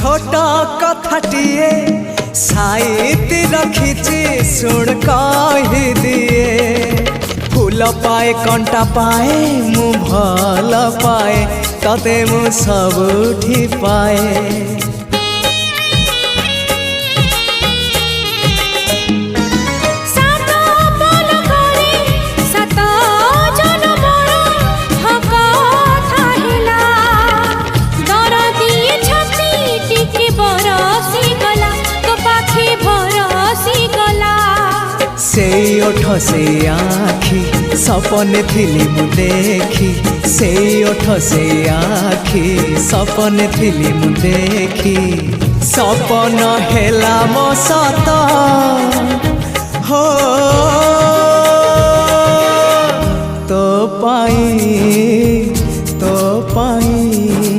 छोट कथाटिए साइती रखिछि सुन कहि दिए फूल पाए कंटा पाए मु भल पाए तते मु सबुठी पाए से ओठ से आखी सपने थिली मु देखी से ओठ से आखी सपने थिली मु देखी सपन हेला मो सत हो तो पाई